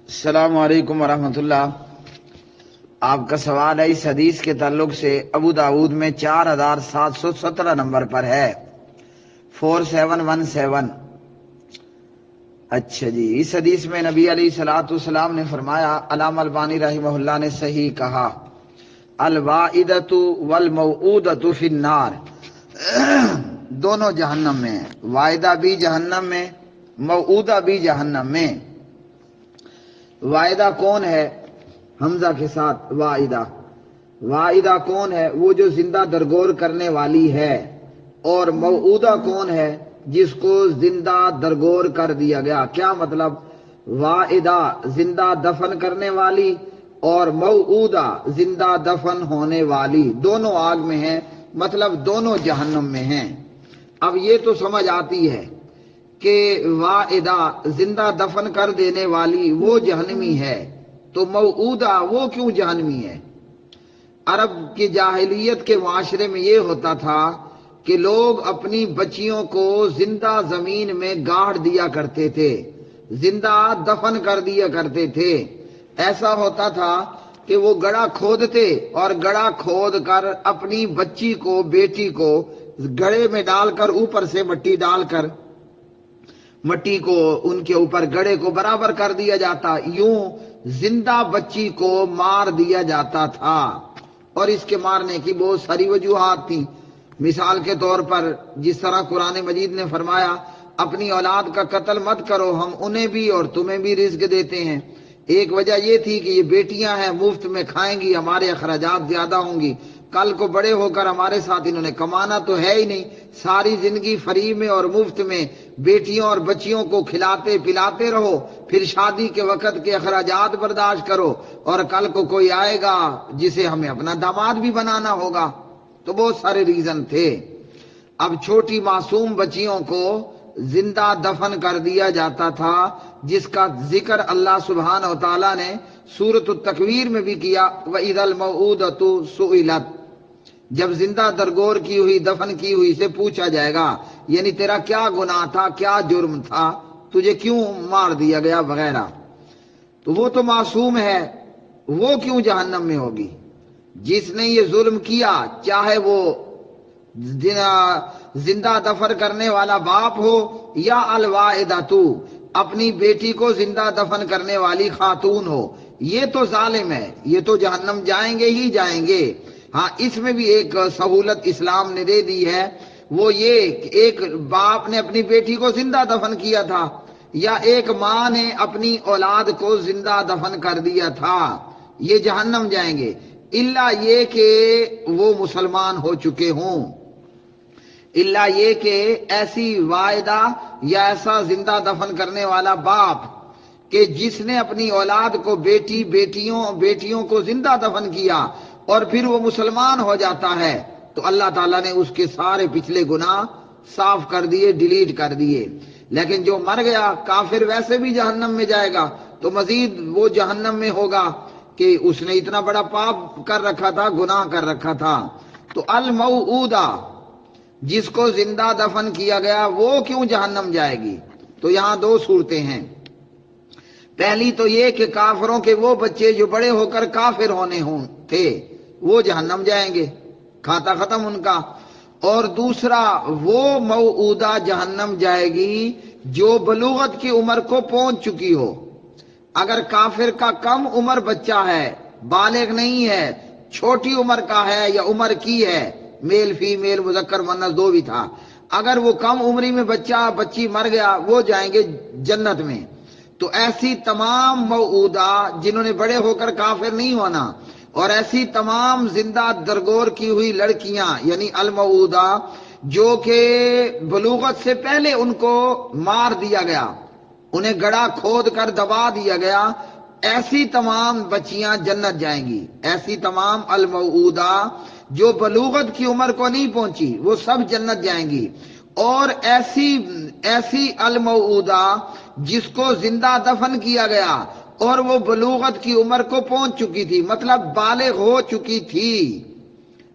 السلام علیکم ورحمۃ اللہ۔ آپ کا سوال ہے اس حدیث کے تعلق سے ابو داود میں 4717 نمبر پر ہے، 4717۔ اچھا جی، اس حدیث میں نبی علیہ الصلوۃ والسلام نے فرمایا، علامہ البانی رحمہ اللہ نے صحیح کہا، الواعدۃ والموعودۃ فی النار، دونوں جہنم میں، واعدہ بھی جہنم میں، موعودہ بھی جہنم میں۔ واعدہ کون ہے؟ حمزہ کے ساتھ واعدہ۔ واعدہ کون ہے؟ وہ جو زندہ درگور کرنے والی ہے۔ اور موعودہ کون ہے؟ جس کو زندہ درگور کر دیا گیا۔ کیا مطلب؟ واعدہ زندہ دفن کرنے والی اور موعودہ زندہ دفن ہونے والی، دونوں آگ میں ہیں، مطلب دونوں جہنم میں ہیں۔ اب یہ تو سمجھ آتی ہے کہ واعدہ زندہ دفن کر دینے والی وہ جہنمی ہے، تو موعودہ وہ کیوں جہنمی ہے؟ عرب کی جاہلیت کے معاشرے میں یہ ہوتا تھا کہ لوگ اپنی بچیوں کو زندہ زمین میں گاڑ دیا کرتے تھے، زندہ دفن کر دیا کرتے تھے۔ ایسا ہوتا تھا کہ وہ گڑھا کھودتے اور گڑھا کھود کر اپنی بچی کو، بیٹی کو گڑھے میں ڈال کر اوپر سے مٹی ڈال کر مٹی کو ان کے اوپر گڑھے کو برابر کر دیا جاتا، یوں زندہ بچی کو مار دیا جاتا تھا۔ اور اس کے مارنے کی بہت ساری وجوہات تھیں۔ مثال کے طور پر جس طرح قرآن مجید نے فرمایا، اپنی اولاد کا قتل مت کرو، ہم انہیں بھی اور تمہیں بھی رزق دیتے ہیں۔ ایک وجہ یہ تھی کہ یہ بیٹیاں ہیں، مفت میں کھائیں گی، ہمارے اخراجات زیادہ ہوں گی، کل کو بڑے ہو کر ہمارے ساتھ انہوں نے کمانا تو ہے ہی نہیں، ساری زندگی فری میں اور مفت میں بیٹیوں اور بچیوں کو کھلاتے پلاتے رہو، پھر شادی کے وقت کے اخراجات برداشت کرو، اور کل کو کوئی آئے گا جسے ہمیں اپنا داماد بھی بنانا ہوگا۔ تو بہت سارے ریزن تھے۔ اب چھوٹی معصوم بچیوں کو زندہ دفن کر دیا جاتا تھا، جس کا ذکر اللہ سبحانہ و تعالیٰ نے سورۃ التکویر میں بھی کیا، وَإِذَا الْمَوْءُودَةُ سُئِلَتْ، جب زندہ درگور کی ہوئی، دفن کی ہوئی سے پوچھا جائے گا، یعنی تیرا کیا گناہ تھا، کیا جرم تھا، تجھے کیوں مار دیا گیا وغیرہ۔ تو وہ تو معصوم ہے، وہ کیوں جہنم میں ہوگی؟ جس نے یہ ظلم کیا، چاہے وہ زندہ دفن کرنے والا باپ ہو یا الواعدۃ، اپنی بیٹی کو زندہ دفن کرنے والی خاتون ہو، یہ تو ظالم ہے، یہ تو جہنم جائیں گے ہی جائیں گے۔ ہاں، اس میں بھی ایک سہولت اسلام نے دے دی ہے، وہ یہ کہ ایک باپ نے اپنی بیٹی کو زندہ دفن کیا تھا، یا ایک ماں نے اپنی اولاد کو زندہ دفن کر دیا تھا، یہ جہنم جائیں گے، الا یہ کہ وہ مسلمان ہو چکے ہوں، الا یہ کہ ایسی واعدہ یا ایسا زندہ دفن کرنے والا باپ کہ جس نے اپنی اولاد کو، بیٹیوں کو زندہ دفن کیا اور پھر وہ مسلمان ہو جاتا ہے، تو اللہ تعالیٰ نے اس کے سارے پچھلے گناہ صاف کر دیے، ڈیلیٹ کر دیے۔ لیکن جو مر گیا کافر ویسے بھی جہنم میں جائے گا، تو مزید وہ جہنم میں ہوگا کہ اس نے اتنا بڑا پاپ کر رکھا تھا، گناہ کر رکھا تھا۔ تو الموعودہ، جس کو زندہ دفن کیا گیا، وہ کیوں جہنم جائے گی؟ تو یہاں دو صورتیں ہیں۔ پہلی تو یہ کہ کافروں کے وہ بچے جو بڑے ہو کر کافر ہونے تھے، وہ جہنم جائیں گے، کھاتا ختم ان کا۔ اور دوسرا، وہ موعودہ جہنم جائے گی جو بلوغت کی عمر کو پہنچ چکی ہو۔ اگر کافر کا کم عمر بچہ ہے، بالغ نہیں ہے، چھوٹی عمر کا ہے یا عمر کی ہے، میل فیمیل مذکر مؤنث دو بھی تھا، اگر وہ کم عمری میں بچی مر گیا، وہ جائیں گے جنت میں۔ تو ایسی تمام موعودہ جنہوں نے بڑے ہو کر کافر نہیں ہونا، اور ایسی تمام زندہ درگور کی ہوئی لڑکیاں یعنی الموعودہ جو کہ بلوغت سے پہلے ان کو مار دیا گیا، انہیں گڑھا کھود کر دبا دیا گیا، ایسی تمام بچیاں جنت جائیں گی۔ ایسی تمام الموعودہ جو بلوغت کی عمر کو نہیں پہنچی، وہ سب جنت جائیں گی۔ اور ایسی الموعودہ جس کو زندہ دفن کیا گیا اور وہ بلوغت کی عمر کو پہنچ چکی تھی، مطلب بالغ ہو چکی تھی،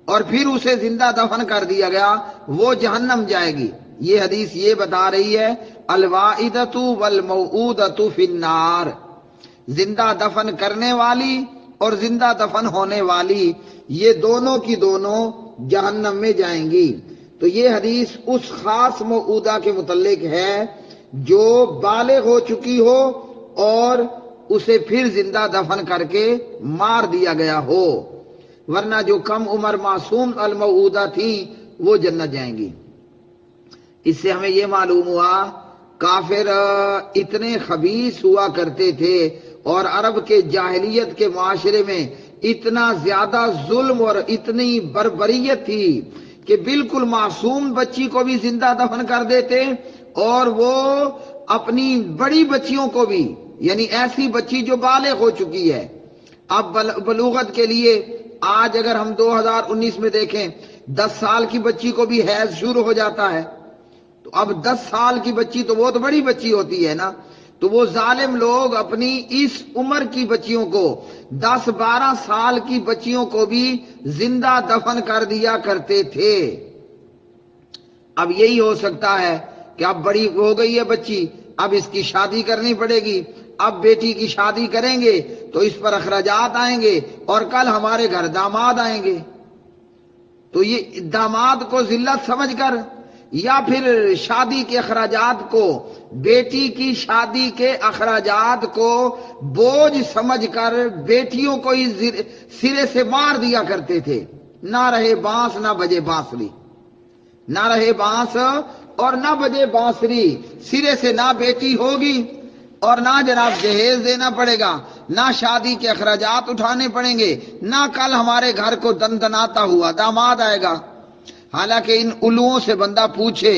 اور پھر اسے زندہ دفن کر دیا گیا، وہ جہنم جائے گی۔ یہ حدیث یہ بتا رہی ہے، الواعدۃ والموعودۃ فی النار، زندہ دفن کرنے والی اور زندہ دفن ہونے والی، یہ دونوں کی دونوں جہنم میں جائیں گی۔ تو یہ حدیث اس خاص موعودہ کے متعلق ہے جو بالغ ہو چکی ہو اور اسے پھر زندہ دفن کر کے مار دیا گیا ہو، ورنہ جو کم عمر معصوم الموعودہ تھی وہ جنت جائیں گی۔ اس سے ہمیں یہ معلوم ہوا کافر اتنے خبیث ہوا کرتے تھے اور عرب کے جاہلیت کے معاشرے میں اتنا زیادہ ظلم اور اتنی بربریت تھی کہ بالکل معصوم بچی کو بھی زندہ دفن کر دیتے، اور وہ اپنی بڑی بچیوں کو بھی، یعنی ایسی بچی جو بالغ ہو چکی ہے۔ اب بلوغت کے لیے آج اگر ہم 2019 میں دیکھیں 10 سال کی بچی کو بھی حیض شروع ہو جاتا ہے، تو اب 10 سال کی بچی تو بہت بڑی بچی ہوتی ہے نا، تو وہ ظالم لوگ اپنی اس عمر کی بچیوں کو، 10-12 سال کی بچیوں کو بھی زندہ دفن کر دیا کرتے تھے۔ اب یہی ہو سکتا ہے کہ اب بڑی ہو گئی ہے بچی، اب اس کی شادی کرنی پڑے گی، اب بیٹی کی شادی کریں گے تو اس پر اخراجات آئیں گے، اور کل ہمارے گھر داماد آئیں گے، تو یہ داماد کو ذلت سمجھ کر یا پھر شادی کے اخراجات کو، بیٹی کی شادی کے اخراجات کو بوجھ سمجھ کر بیٹیوں کو ہی سرے سے مار دیا کرتے تھے۔ نہ رہے بانس نہ بجے بانسری، نہ رہے بانس اور نہ بجے بانسری، سرے سے نہ بیٹی ہوگی اور نہ جناب جہیز دینا پڑے گا، نہ شادی کے اخراجات اٹھانے پڑیں گے، نہ کل ہمارے گھر کو دندناتا ہوا داماد آئے گا۔ حالانکہ ان الوؤں سے بندہ پوچھے،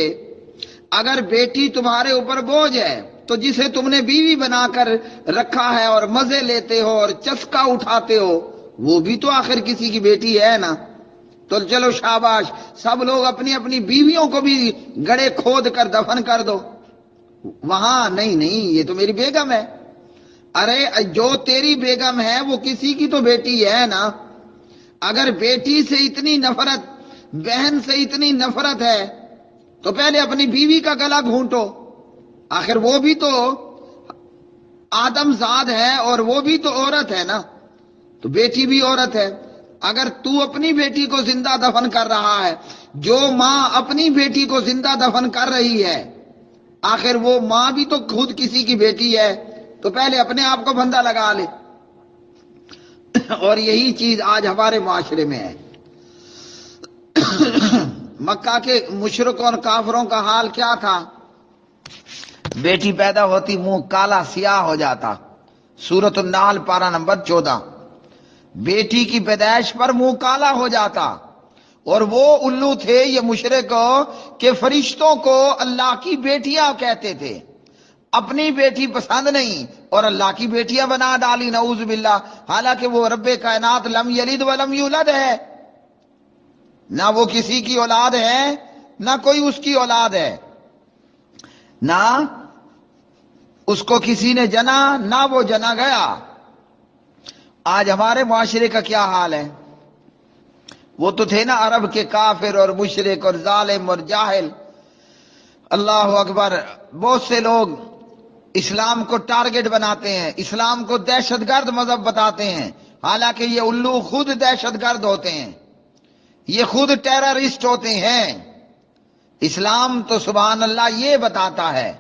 اگر بیٹی تمہارے اوپر بوجھ ہے تو جسے تم نے بیوی بنا کر رکھا ہے اور مزے لیتے ہو اور چسکا اٹھاتے ہو، وہ بھی تو آخر کسی کی بیٹی ہے نا، تو چلو شاباش، سب لوگ اپنی اپنی بیویوں کو بھی گڑھے کھود کر دفن کر دو۔ وہاں نہیں، یہ تو میری بیگم ہے۔ ارے جو تیری بیگم ہے وہ کسی کی تو بیٹی ہے نا۔ اگر بیٹی سے اتنی نفرت، بہن سے اتنی نفرت ہے تو پہلے اپنی بیوی کا گلا گھونٹو، آخر وہ بھی تو آدم زاد ہے اور وہ بھی تو عورت ہے نا، تو بیٹی بھی عورت ہے۔ اگر تو اپنی بیٹی کو زندہ دفن کر رہا ہے، جو ماں اپنی بیٹی کو زندہ دفن کر رہی ہے، آخر وہ ماں بھی تو خود کسی کی بیٹی ہے، تو پہلے اپنے آپ کو بندہ لگا لے۔ اور یہی چیز آج ہمارے معاشرے میں ہے۔ مکہ کے مشرکوں اور کافروں کا حال کیا تھا؟ بیٹی پیدا ہوتی منہ کالا سیاہ ہو جاتا۔ سورۃ النحل پارہ نمبر 14۔ بیٹی کی پیدائش پر منہ کالا ہو جاتا، اور وہ الو تھے یہ مشرک کہ فرشتوں کو اللہ کی بیٹیاں کہتے تھے، اپنی بیٹی پسند نہیں اور اللہ کی بیٹیاں بنا ڈالی، نعوذ باللہ، حالانکہ وہ رب کائنات لم یلد ولم یولد ہے، نہ وہ کسی کی اولاد ہے نہ کوئی اس کی اولاد ہے، نہ اس کو کسی نے جنا نہ وہ جنا گیا۔ آج ہمارے معاشرے کا کیا حال ہے؟ وہ تو تھے نا عرب کے کافر اور مشرک اور ظالم اور جاہل، اللہ اکبر۔ بہت سے لوگ اسلام کو ٹارگٹ بناتے ہیں، اسلام کو دہشت گرد مذہب بتاتے ہیں، حالانکہ یہ الو خود دہشت گرد ہوتے ہیں، یہ خود ٹیررسٹ ہوتے ہیں۔ اسلام تو سبحان اللہ یہ بتاتا ہے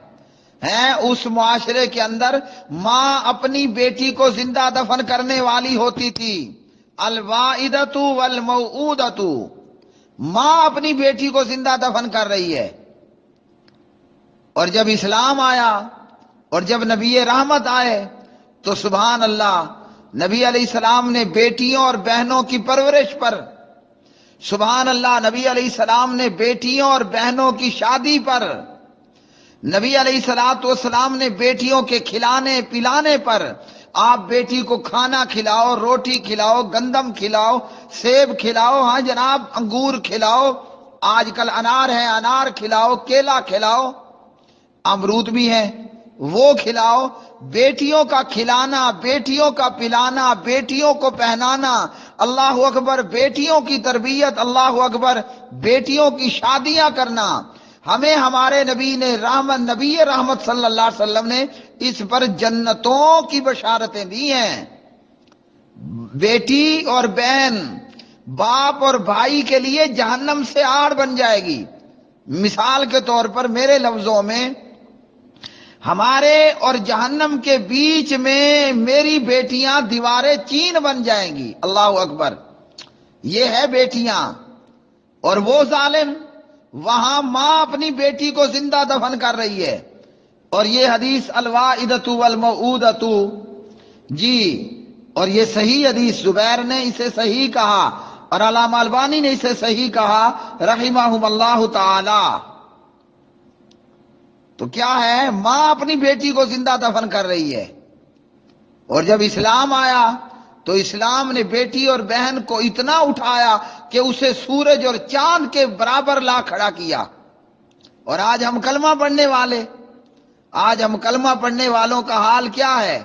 اس معاشرے کے اندر ماں اپنی بیٹی کو زندہ دفن کرنے والی ہوتی تھی، الوائدۃ والموعودۃ، ماں اپنی بیٹی کو زندہ دفن کر رہی ہے۔ اور جب اسلام آیا اور جب نبی رحمت آئے تو سبحان اللہ، نبی علیہ السلام نے بیٹیوں اور بہنوں کی پرورش پر، سبحان اللہ، نبی علیہ السلام نے بیٹیوں اور بہنوں کی شادی پر، نبی علیہ السلام نے بیٹیوں کے کھلانے پلانے پر، آپ بیٹی کو کھانا کھلاؤ، روٹی کھلاؤ، گندم کھلاؤ، سیب کھلاؤ، ہاں جناب انگور کھلاؤ، آج کل انار ہے انار کھلاؤ، کیلا کھلاؤ، امرود بھی ہے وہ کھلاؤ۔ بیٹیوں کا کھلانا، بیٹیوں کا پلانا، بیٹیوں کو پہنانا، اللہ اکبر، بیٹیوں کی تربیت، اللہ اکبر، بیٹیوں کی شادیاں کرنا، ہمیں ہمارے نبی رحمت صلی اللہ علیہ وسلم نے اس پر جنتوں کی بشارتیں دی ہیں۔ بیٹی اور بہن، باپ اور بھائی کے لیے جہنم سے آڑ بن جائے گی۔ مثال کے طور پر میرے لفظوں میں، ہمارے اور جہنم کے بیچ میں میری بیٹیاں دیواریں چین بن جائیں گی۔ اللہ اکبر! یہ ہے بیٹیاں۔ اور وہ ظالم، وہاں ماں اپنی بیٹی کو زندہ دفن کر رہی ہے۔ اور یہ حدیث الوائدۃ والموعودۃ، جی، اور یہ صحیح حدیث، زبیر نے اسے صحیح کہا اور علامہ البانی نے اسے صحیح کہا رحمہم اللہ تعالی۔ تو کیا ہے، ماں اپنی بیٹی کو زندہ دفن کر رہی ہے۔ اور جب اسلام آیا تو اسلام نے بیٹی اور بہن کو اتنا اٹھایا کہ اسے سورج اور چاند کے برابر لا کھڑا کیا۔ اور آج ہم کلمہ پڑھنے والوں کا حال کیا ہے؟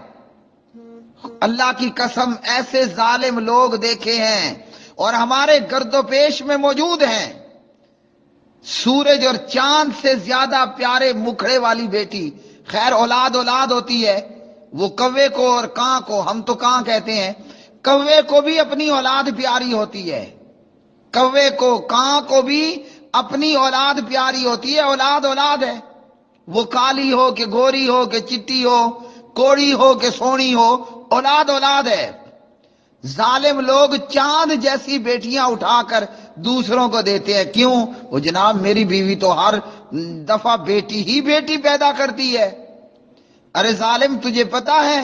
اللہ کی قسم، ایسے ظالم لوگ دیکھے ہیں اور ہمارے گرد و پیش میں موجود ہیں۔ سورج اور چاند سے زیادہ پیارے مکھڑے والی بیٹی، خیر اولاد ہوتی ہے، وہ کوے کو اور کاں کو، ہم تو کاں کہتے ہیں، کوے کو بھی اپنی اولاد پیاری ہوتی ہے۔ کوے کو، کاں کو بھی اپنی اولاد پیاری ہوتی ہے۔ اولاد ہے، وہ کالی ہو کہ گوری ہو کہ چٹی ہو، کوڑی ہو کہ سونی ہو، اولاد ہے۔ ظالم لوگ چاند جیسی بیٹیاں اٹھا کر دوسروں کو دیتے ہیں۔ کیوں؟ وہ جناب میری بیوی تو ہر دفعہ بیٹی ہی بیٹی پیدا کرتی ہے۔ ارے ظالم، تجھے پتا ہے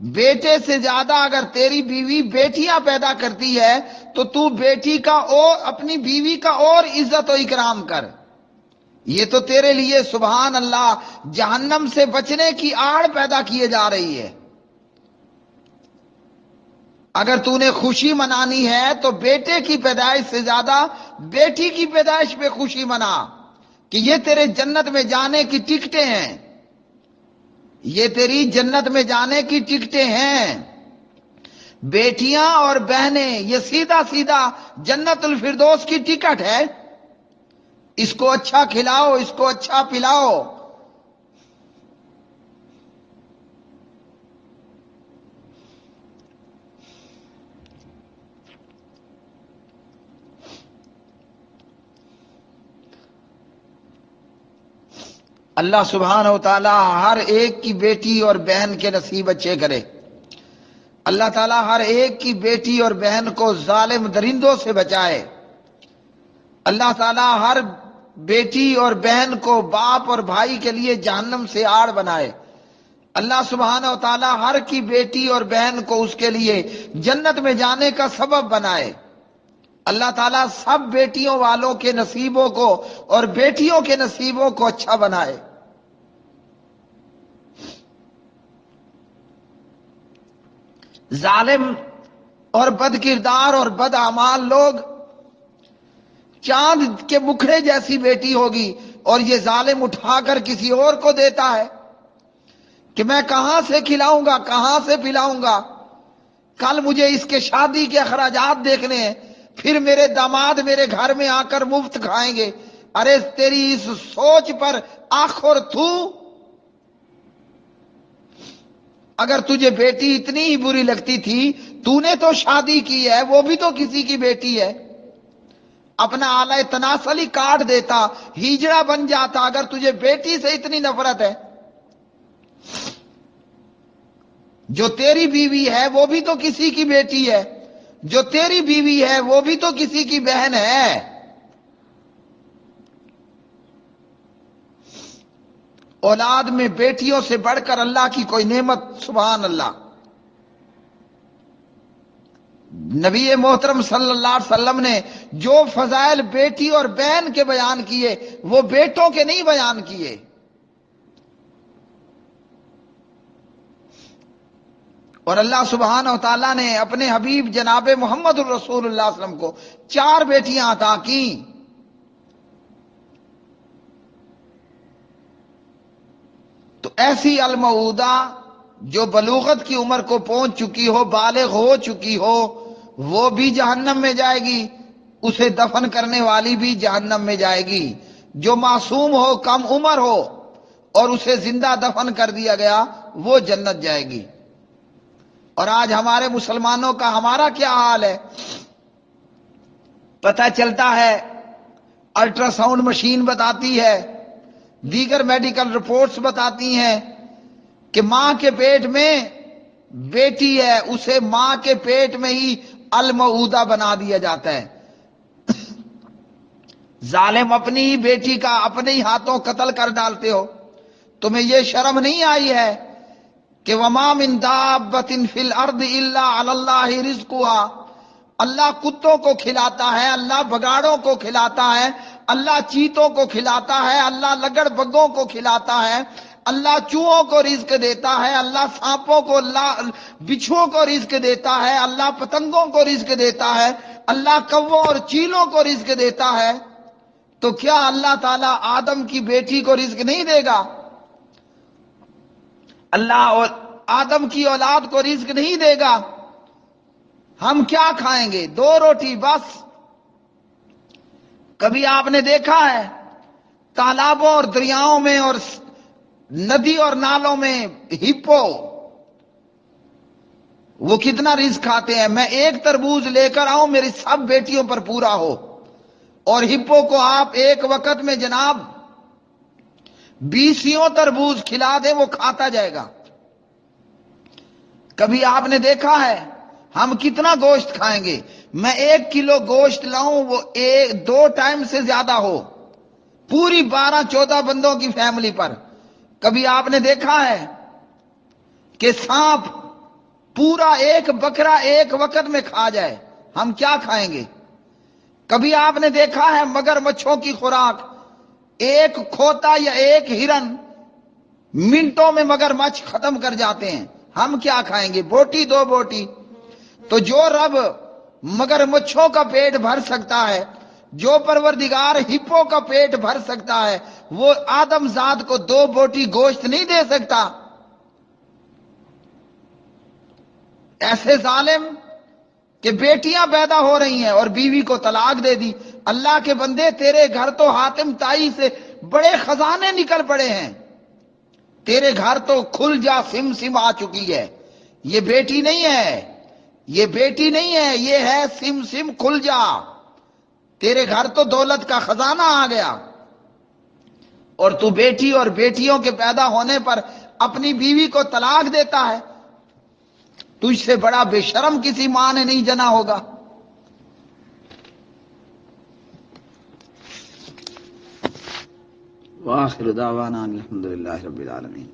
بیٹے سے زیادہ اگر تیری بیوی بیٹیاں پیدا کرتی ہے تو بیٹی کا اور اپنی بیوی کا اور عزت و اکرام کر۔ یہ تو تیرے لیے سبحان اللہ جہنم سے بچنے کی آڑ پیدا کیے جا رہی ہے۔ اگر تو نے خوشی منانی ہے تو بیٹے کی پیدائش سے زیادہ بیٹی کی پیدائش پہ خوشی منا، کہ یہ تیرے جنت میں جانے کی ٹکٹیں ہیں، یہ تیری جنت میں جانے کی ٹکٹیں ہیں۔ بیٹیاں اور بہنیں یہ سیدھا جنت الفردوس کی ٹکٹ ہے۔ اس کو اچھا کھلاؤ، اس کو اچھا پلاؤ۔ اللہ سبحانہ و تعالی ہر ایک کی بیٹی اور بہن کے نصیب اچھے کرے۔ اللہ تعالی ہر ایک کی بیٹی اور بہن کو ظالم درندوں سے بچائے۔ اللہ تعالی ہر بیٹی اور بہن کو باپ اور بھائی کے لیے جہنم سے آڑ بنائے۔ اللہ سبحانہ و تعالی ہر کی بیٹی اور بہن کو اس کے لیے جنت میں جانے کا سبب بنائے۔ اللہ تعالیٰ سب بیٹیوں والوں کے نصیبوں کو اور بیٹیوں کے نصیبوں کو اچھا بنائے۔ ظالم اور بد کردار اور بد اعمال لوگ، چاند کے مکھڑے جیسی بیٹی ہوگی اور یہ ظالم اٹھا کر کسی اور کو دیتا ہے کہ میں کہاں سے کھلاؤں گا، کہاں سے پلاؤں گا، کل مجھے اس کے شادی کے اخراجات دیکھنے ہیں، پھر میرے داماد میرے گھر میں آ کر مفت کھائیں گے۔ ارے تیری اس سوچ پر آخر تھو۔ اگر تجھے بیٹی اتنی ہی بری لگتی تھی، تو نے تو شادی کی ہے، وہ بھی تو کسی کی بیٹی ہے، اپنا آلہ تناسل ہی کاٹ دیتا، ہیجڑا بن جاتا اگر تجھے بیٹی سے اتنی نفرت ہے۔ جو تیری بیوی ہے وہ بھی تو کسی کی بیٹی ہے، جو تیری بیوی ہے وہ بھی تو کسی کی بہن ہے۔ اولاد میں بیٹیوں سے بڑھ کر اللہ کی کوئی نعمت، سبحان اللہ۔ نبی محترم صلی اللہ علیہ وسلم نے جو فضائل بیٹی اور بہن کے بیان کیے وہ بیٹوں کے نہیں بیان کیے۔ اور اللہ سبحانہ و تعالیٰ نے اپنے حبیب جناب محمد الرسول اللہ صلی اللہ علیہ وسلم کو 4 بیٹیاں عطا کی۔ تو ایسی المعودہ جو بلوغت کی عمر کو پہنچ چکی ہو، بالغ ہو چکی ہو، وہ بھی جہنم میں جائے گی، اسے دفن کرنے والی بھی جہنم میں جائے گی۔ جو معصوم ہو، کم عمر ہو، اور اسے زندہ دفن کر دیا گیا، وہ جنت جائے گی۔ اور آج ہمارے مسلمانوں کا ہمارا کیا حال ہے؟ پتہ چلتا ہے، الٹرا ساؤنڈ مشین بتاتی ہے، دیگر میڈیکل رپورٹس بتاتی ہیں کہ ماں کے پیٹ میں بیٹی ہے، اسے ماں کے پیٹ میں ہی المعودہ بنا دیا جاتا ہے۔ ظالم اپنی ہی بیٹی کا اپنے ہی ہاتھوں قتل کر ڈالتے ہو۔ تمہیں یہ شرم نہیں آئی ہے کہ وَمَا مِن دَابَّةٍ فِي الْأَرْضِ إِلَّا عَلَى اللَّهِ رِزْقُهَا، اللہ کتوں کو کھلاتا ہے، اللہ بگاڑوں کو کھلاتا ہے، اللہ چیتوں کو کھلاتا ہے، اللہ لگڑ بگوں کو کھلاتا ہے، اللہ چوہوں کو رزق دیتا ہے، اللہ سانپوں کو، اللہ بچھوؤں کو رزق دیتا ہے، اللہ پتنگوں کو رزق دیتا ہے، اللہ کووں اور چیلوں کو رزق دیتا ہے۔ تو کیا اللہ تعالیٰ آدم کی بیٹی کو رزق نہیں دے گا؟ اللہ اور آدم کی اولاد کو رزق نہیں دے گا؟ ہم کیا کھائیں گے؟ 2 روٹی بس۔ کبھی آپ نے دیکھا ہے تالابوں اور دریاؤں میں اور ندی اور نالوں میں ہپو وہ کتنا رزق کھاتے ہیں؟ میں 1 تربوز لے کر آؤں، میری سب بیٹیوں پر پورا ہو۔ اور ہپو کو آپ ایک وقت میں جناب 20 تربوز کھلا دیں، وہ کھاتا جائے گا۔ کبھی آپ نے دیکھا ہے ہم کتنا گوشت کھائیں گے؟ میں 1 کلو گوشت لاؤں، وہ 2 ٹائم سے زیادہ ہو، پوری 12-14 بندوں کی فیملی پر۔ کبھی آپ نے دیکھا ہے کہ سانپ پورا 1 بکرا ایک وقت میں کھا جائے؟ ہم کیا کھائیں گے؟ کبھی آپ نے دیکھا ہے مگر مچھوں کی خوراک؟ 1 کھوتا یا 1 ہرن منٹوں میں مگر مچھ ختم کر جاتے ہیں۔ ہم کیا کھائیں گے؟ بوٹی 2 بوٹی۔ تو جو رب مگر مچھوں کا پیٹ بھر سکتا ہے، جو پروردگار ہپو کا پیٹ بھر سکتا ہے، وہ آدم ذات کو 2 بوٹی گوشت نہیں دے سکتا؟ ایسے ظالم کہ بیٹیاں پیدا ہو رہی ہیں اور بیوی کو طلاق دے دی۔ اللہ کے بندے، تیرے گھر تو حاتم طائی سے بڑے خزانے نکل پڑے ہیں، تیرے گھر تو کھل جا سم سم آ چکی ہے۔ یہ بیٹی نہیں ہے، یہ بیٹی نہیں ہے، یہ ہے سم سم کھل جا۔ تیرے گھر تو دولت کا خزانہ آ گیا، اور تو بیٹی اور بیٹیوں کے پیدا ہونے پر اپنی بیوی کو طلاق دیتا ہے۔ تجھ سے بڑا بے شرم کسی ماں نے نہیں جنا ہوگا۔ وآخر دعوانا الحمدللہ رب العالمین۔